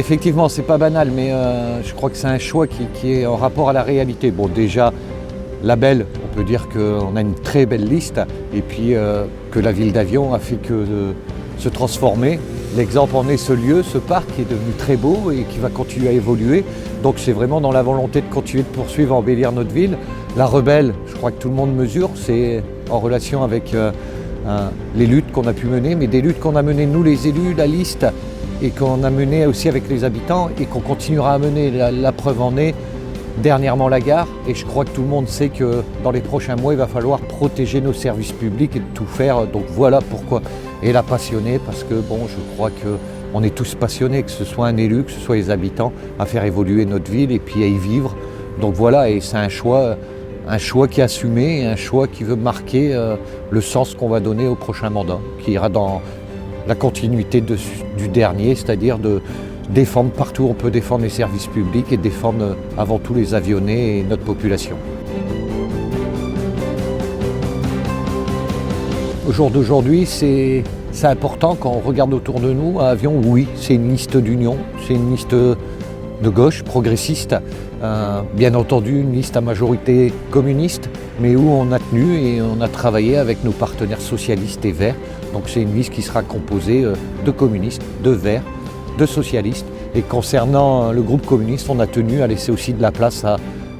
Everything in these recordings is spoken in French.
effectivement, c'est pas banal, mais je crois que c'est un choix qui est en rapport à la réalité. Bon, déjà, la belle, on peut dire qu'on a une très belle liste, et puis que la ville d'Avion a fait que de se transformer. L'exemple en est ce lieu, ce parc qui est devenu très beau et qui va continuer à évoluer. Donc c'est vraiment dans la volonté de continuer de poursuivre, embellir notre ville. La Rebelle, je crois que tout le monde mesure, c'est en relation avec les luttes qu'on a pu mener, mais des luttes qu'on a menées nous les élus, la liste, et qu'on a menées aussi avec les habitants et qu'on continuera à mener. La preuve en est dernièrement la gare, et je crois que tout le monde sait que dans les prochains mois, il va falloir protéger nos services publics et de tout faire. Donc voilà pourquoi. Et la passionnée, parce que bon, je crois qu'on est tous passionnés, que ce soit un élu, que ce soit les habitants, à faire évoluer notre ville et puis à y vivre. Donc voilà, et c'est un choix qui est assumé, un choix qui veut marquer le sens qu'on va donner au prochain mandat, qui ira dans la continuité du dernier, c'est-à-dire de défendre partout où on peut défendre les services publics et défendre avant tout les avionnés et notre population. Au jour d'aujourd'hui, c'est important quand on regarde autour de nous. À Avion, oui, c'est une liste d'union, c'est une liste de gauche, progressiste, bien entendu une liste à majorité communiste, mais où on a tenu et on a travaillé avec nos partenaires socialistes et verts. Donc c'est une liste qui sera composée de communistes, de verts, de socialistes. Et concernant le groupe communiste, on a tenu à laisser aussi de la place à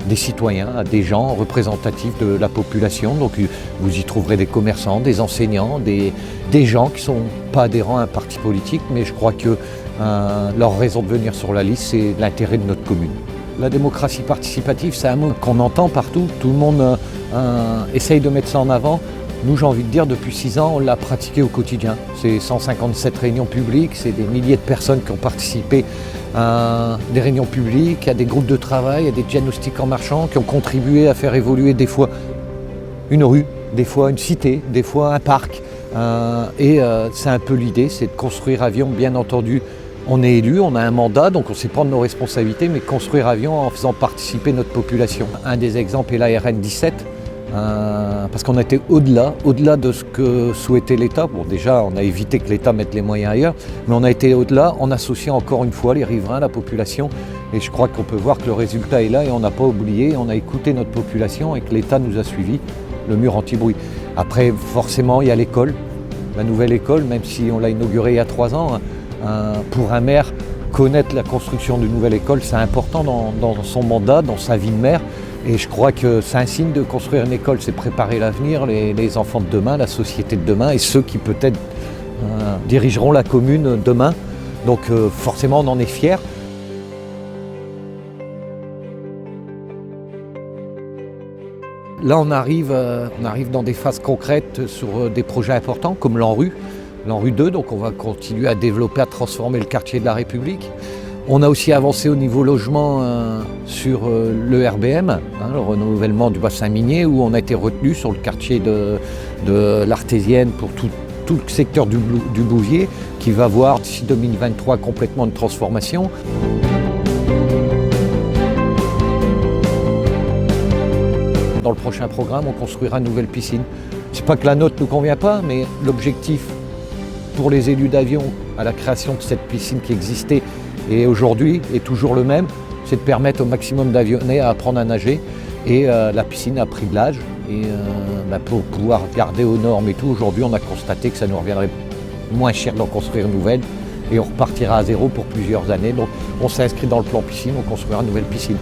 des citoyens, à des gens représentatifs de la population. Donc vous y trouverez des commerçants, des enseignants, des gens qui ne sont pas adhérents à un parti politique, mais je crois que leur raison de venir sur la liste, c'est l'intérêt de notre commune. La démocratie participative, c'est un mot qu'on entend partout, tout le monde essaye de mettre ça en avant. Nous, j'ai envie de dire, depuis 6 ans, on l'a pratiqué au quotidien. C'est 157 réunions publiques, c'est des milliers de personnes qui ont participé à des réunions publiques, à des groupes de travail, à des diagnostics en marchant, qui ont contribué à faire évoluer des fois une rue, des fois une cité, des fois un parc. C'est un peu l'idée, c'est de construire Avion, bien entendu. On est élu, on a un mandat, donc on sait prendre nos responsabilités, mais construire Avion en faisant participer notre population. Un des exemples est la RN 17. Parce qu'on a été au-delà de ce que souhaitait l'État. Bon, déjà, on a évité que l'État mette les moyens ailleurs, mais on a été au-delà en associant encore une fois les riverains, la population. Et je crois qu'on peut voir que le résultat est là et on n'a pas oublié, on a écouté notre population et que l'État nous a suivis, le mur anti-bruit. Après, forcément, il y a l'école, la nouvelle école, même si on l'a inaugurée il y a 3 ans. Pour un maire, connaître la construction d'une nouvelle école, c'est important dans son mandat, dans sa vie de maire. Et je crois que c'est un signe de construire une école, c'est préparer l'avenir, les enfants de demain, la société de demain et ceux qui peut-être dirigeront la commune demain. Donc forcément on en est fiers. Là on arrive dans des phases concrètes sur des projets importants comme l'ANRU 2, donc on va continuer à développer, à transformer le quartier de la République. On a aussi avancé au niveau logement sur le RBM, le renouvellement du bassin minier, où on a été retenu sur le quartier de l'Artésienne pour tout le secteur du Bouvier, qui va voir d'ici 2023 complètement une transformation. Dans le prochain programme, on construira une nouvelle piscine. C'est pas que la nôtre ne nous convient pas, mais l'objectif pour les élus d'Avion à la création de cette piscine qui existait et aujourd'hui est toujours le même, c'est de permettre au maximum d'avionnés à apprendre à nager. Et la piscine a pris de l'âge. Et pour pouvoir garder aux normes et tout, aujourd'hui on a constaté que ça nous reviendrait moins cher d'en construire une nouvelle. Et on repartira à zéro pour plusieurs années. Donc on s'est inscrit dans le plan piscine, on construira une nouvelle piscine.